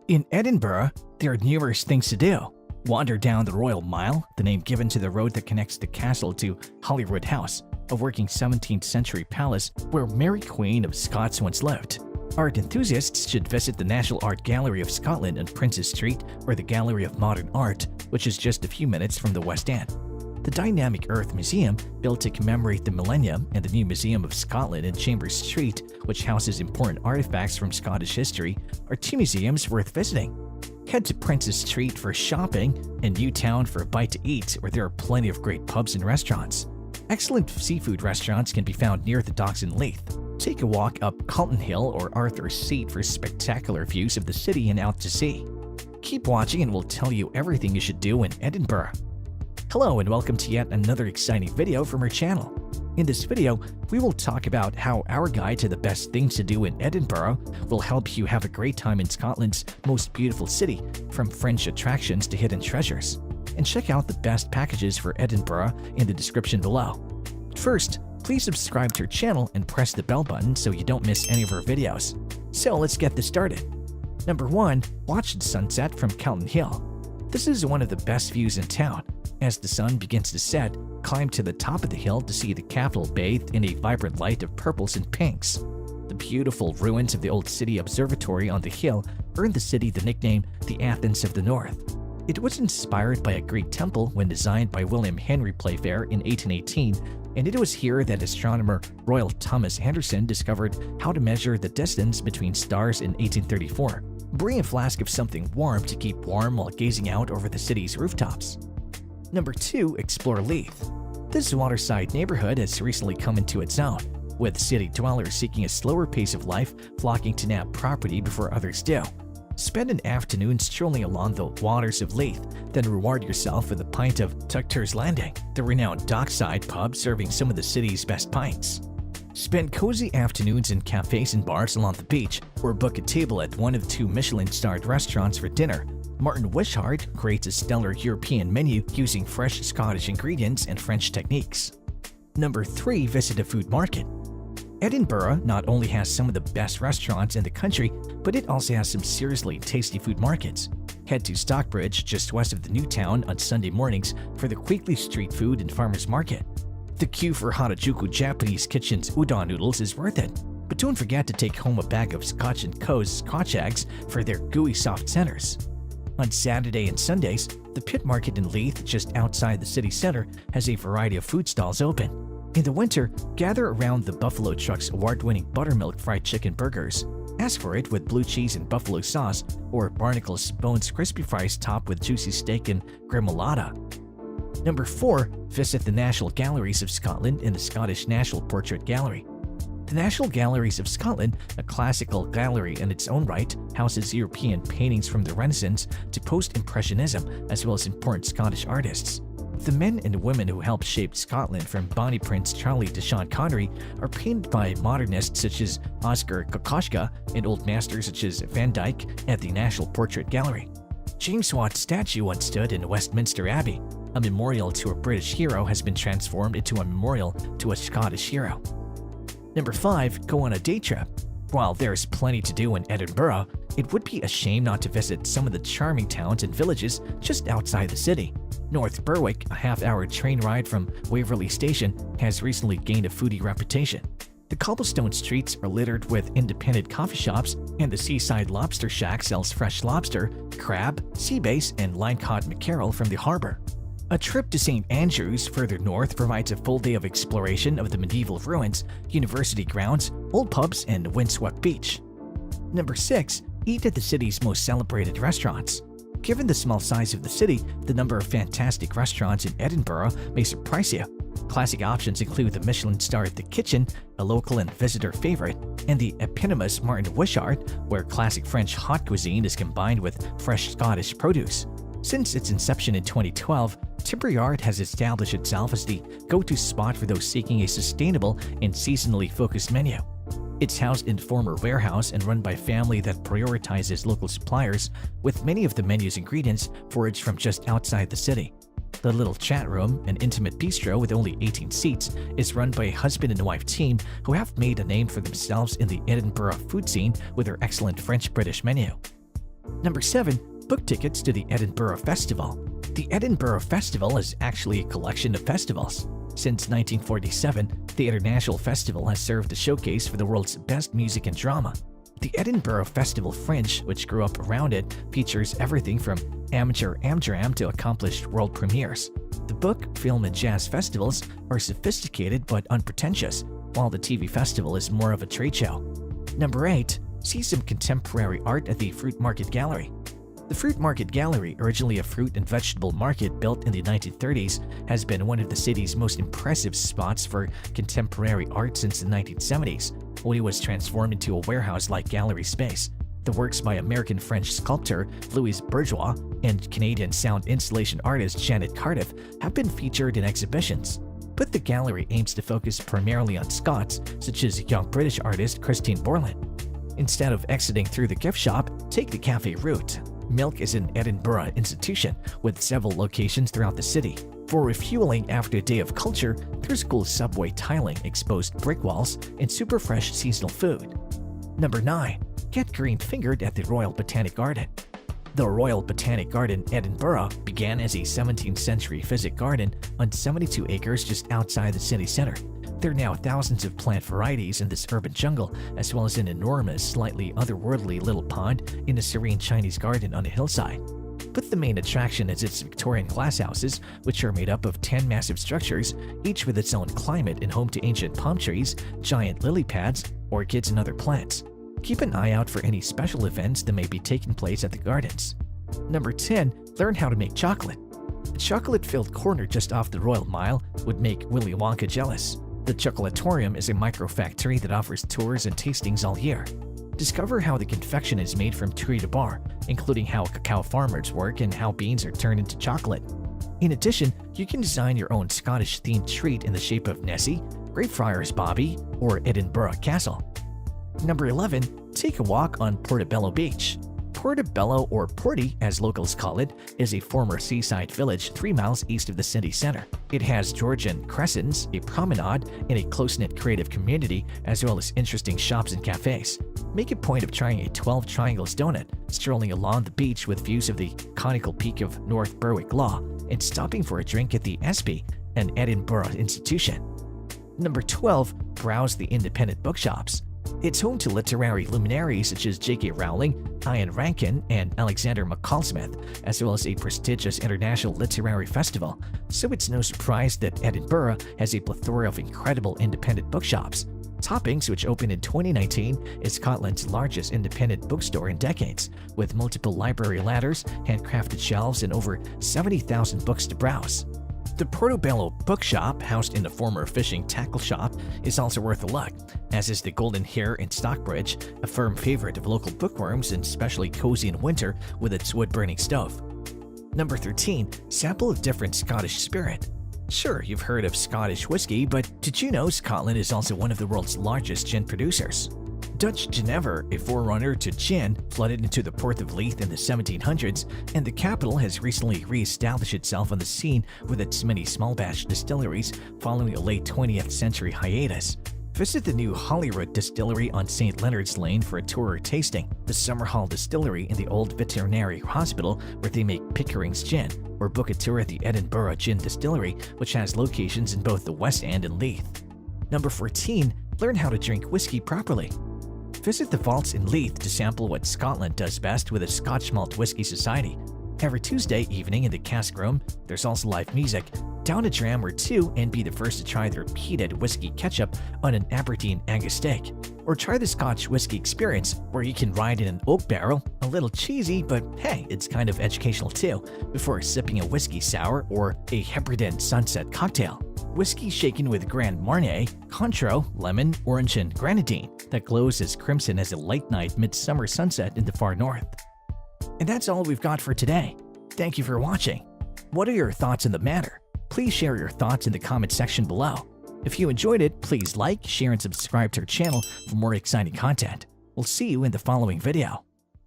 In Edinburgh, there are numerous things to do. Wander down the Royal Mile, the name given to the road that connects the castle to Holyrood House, a working 17th century palace where Mary Queen of Scots once lived. Art enthusiasts should visit the National Art Gallery of Scotland on Princes Street or the Gallery of Modern Art, which is just a few minutes from the West End. The Dynamic Earth Museum, built to commemorate the millennium, and the new Museum of Scotland in Chambers Street, which houses important artifacts from Scottish history, are two museums worth visiting. Head to Princes Street for shopping and Newtown for a bite to eat, where there are plenty of great pubs and restaurants. Excellent seafood restaurants can be found near the docks in Leith. Take a walk up Calton Hill or Arthur's Seat for spectacular views of the city and out to sea. Keep watching and we'll tell you everything you should do in Edinburgh. Hello and welcome to yet another exciting video from our channel. In this video, we will talk about how our guide to the best things to do in Edinburgh will help you have a great time in Scotland's most beautiful city, from French attractions to hidden treasures. And check out the best packages for Edinburgh in the description below. First, please subscribe to our channel and press the bell button so you don't miss any of our videos. So let's get this started. Number 1. Watch the sunset from Calton Hill. This is one of the best views in town. As the sun begins to set, climb to the top of the hill to see the capital bathed in a vibrant light of purples and pinks. The beautiful ruins of the old city observatory on the hill earned the city the nickname the Athens of the North. It was inspired by a Greek temple when designed by William Henry Playfair in 1818, and it was here that astronomer Royal Thomas Anderson discovered how to measure the distance between stars in 1834. Bring a flask of something warm to keep warm while gazing out over the city's rooftops. Number 2. Explore Leith. This waterside neighborhood has recently come into its own, with city dwellers seeking a slower pace of life flocking to nab property before others do. Spend an afternoon strolling along the waters of Leith, then reward yourself with a pint of Tucker's Landing, the renowned dockside pub serving some of the city's best pints. Spend cozy afternoons in cafes and bars along the beach, or book a table at one of 2 Michelin-starred restaurants for dinner. Martin Wishart creates a stellar European menu using fresh Scottish ingredients and French techniques. Number 3. Visit a food market. Edinburgh not only has some of the best restaurants in the country, but it also has some seriously tasty food markets. Head to Stockbridge, just west of the new town, on Sunday mornings for the weekly street food and farmers market. The queue for Harajuku Japanese Kitchen's udon noodles is worth it, but don't forget to take home a bag of Scotch & Co.'s Scotch eggs for their gooey soft centers. On Saturday and Sundays, the Pit Market in Leith, just outside the city center, has a variety of food stalls open. In the winter, gather around the Buffalo Truck's award-winning buttermilk fried chicken burgers. Ask for it with blue cheese and buffalo sauce, or Barnacle's Bones crispy fries topped with juicy steak and gremolata. Number 4. Visit the National Galleries of Scotland in the Scottish National Portrait Gallery. The National Galleries of Scotland, a classical gallery in its own right, houses European paintings from the Renaissance to post-Impressionism, as well as important Scottish artists. The men and women who helped shape Scotland, from Bonnie Prince Charlie to Sean Connery, are painted by modernists such as Oskar Kokoschka and old masters such as Van Dyck at the National Portrait Gallery. James Watt's statue once stood in Westminster Abbey. A memorial to a British hero has been transformed into a memorial to a Scottish hero. Number 5. Go on a day trip. While there's plenty to do in Edinburgh, it would be a shame not to visit some of the charming towns and villages just outside the city. North Berwick, a half-hour train ride from Waverley Station, has recently gained a foodie reputation. The cobblestone streets are littered with independent coffee shops, and the Seaside Lobster Shack sells fresh lobster, crab, sea bass, and line-caught mackerel from the harbor. A trip to St. Andrews, further north, provides a full day of exploration of the medieval ruins, university grounds, old pubs, and windswept beach. Number 6. Eat at the city's most celebrated restaurants. Given the small size of the city, the number of fantastic restaurants in Edinburgh may surprise you. Classic options include the Michelin-starred The Kitchen, a local and visitor favorite, and the eponymous Martin Wishart, where classic French hot cuisine is combined with fresh Scottish produce. Since its inception in 2012, Tipper Yard has established itself as the go-to spot for those seeking a sustainable and seasonally focused menu. It's housed in a former warehouse and run by a family that prioritizes local suppliers, with many of the menu's ingredients foraged from just outside the city. The little chat room, an intimate bistro with only 18 seats, is run by a husband and wife team who have made a name for themselves in the Edinburgh food scene with their excellent French-British menu. Number 7. Book tickets to the Edinburgh Festival. The Edinburgh Festival is actually a collection of festivals. Since 1947, the International Festival has served as a showcase for the world's best music and drama. The Edinburgh Festival Fringe, which grew up around it, features everything from amateur Amdram to accomplished world premieres. The book, film, and jazz festivals are sophisticated but unpretentious, while the TV festival is more of a trade show. Number 8. See some contemporary art at the Fruit Market Gallery. The Fruit Market Gallery, originally a fruit and vegetable market built in the 1930s, has been one of the city's most impressive spots for contemporary art since the 1970s, when it was transformed into a warehouse-like gallery space. The works by American-French sculptor Louis Bourgeois and Canadian sound installation artist Janet Cardiff have been featured in exhibitions. But the gallery aims to focus primarily on Scots, such as young British artist Christine Borland. Instead of exiting through the gift shop, take the cafe route. Milk is an Edinburgh institution with several locations throughout the city. For refueling after a day of culture, there's cool subway tiling, exposed brick walls, and super fresh seasonal food. Number 9. Get green-fingered at the Royal Botanic Garden. The Royal Botanic Garden, Edinburgh, began as a 17th century physic garden on 72 acres just outside the city center. There are now thousands of plant varieties in this urban jungle, as well as an enormous, slightly otherworldly little pond in a serene Chinese garden on a hillside. But the main attraction is its Victorian glasshouses, which are made up of 10 massive structures, each with its own climate and home to ancient palm trees, giant lily pads, orchids, and other plants. Keep an eye out for any special events that may be taking place at the gardens. Number 10. Learn how to make chocolate. A chocolate-filled corner just off the Royal Mile would make Willy Wonka jealous. The Chocolatorium is a microfactory that offers tours and tastings all year. Discover how the confection is made from tree to bar, including how cacao farmers work and how beans are turned into chocolate. In addition, you can design your own Scottish-themed treat in the shape of Nessie, Greyfriars Bobby, or Edinburgh Castle. Number 11. Take a walk on Portobello Beach. Portobello, or Porty as locals call it, is a former seaside village 3 miles east of the city center. It has Georgian crescents, a promenade, and a close-knit creative community, as well as interesting shops and cafes. Make a point of trying a 12 triangles donut, strolling along the beach with views of the conical peak of North Berwick Law, and stopping for a drink at the Espy, an Edinburgh institution. Number 12. Browse the independent bookshops. It's home to literary luminaries such as J.K. Rowling, Ian Rankin, and Alexander McCall Smith, as well as a prestigious international literary festival, so it's no surprise that Edinburgh has a plethora of incredible independent bookshops. Toppings, which opened in 2019, is Scotland's largest independent bookstore in decades, with multiple library ladders, handcrafted shelves, and over 70,000 books to browse. The Portobello Bookshop, housed in the former fishing tackle shop, is also worth a look, as is the Golden Hare in Stockbridge, a firm favorite of local bookworms and especially cozy in winter with its wood-burning stove. Number 13. Sample a different Scottish spirit. Sure, you've heard of Scottish whiskey, but did you know Scotland is also one of the world's largest gin producers? Dutch Genever, a forerunner to gin, flooded into the port of Leith in the 1700s, and the capital has recently re-established itself on the scene with its many small batch distilleries following a late 20th century hiatus. Visit the new Holyrood Distillery on St. Leonard's Lane for a tour or tasting, the Summerhall Distillery in the Old Veterinary Hospital where they make Pickering's gin, or book a tour at the Edinburgh Gin Distillery, which has locations in both the West End and Leith. Number 14. Learn how to drink whiskey properly. Visit the vaults in Leith to sample what Scotland does best with the Scotch Malt Whisky Society. Every Tuesday evening in the cask room, there's also live music. Down a dram or two and be the first to try the repeated whiskey ketchup on an Aberdeen Angus steak. Or try the Scotch Whiskey Experience, where you can ride in an oak barrel, a little cheesy, but hey, it's kind of educational too, before sipping a whiskey sour or a Hebridean Sunset cocktail. Whiskey shaken with Grand Marnier, Cointreau, lemon, orange, and grenadine that glows as crimson as a late night midsummer sunset in the far north. And that's all we've got for today. Thank you for watching. What are your thoughts on the matter? Please share your thoughts in the comment section below. If you enjoyed it, please like, share, and subscribe to our channel for more exciting content. We'll see you in the following video.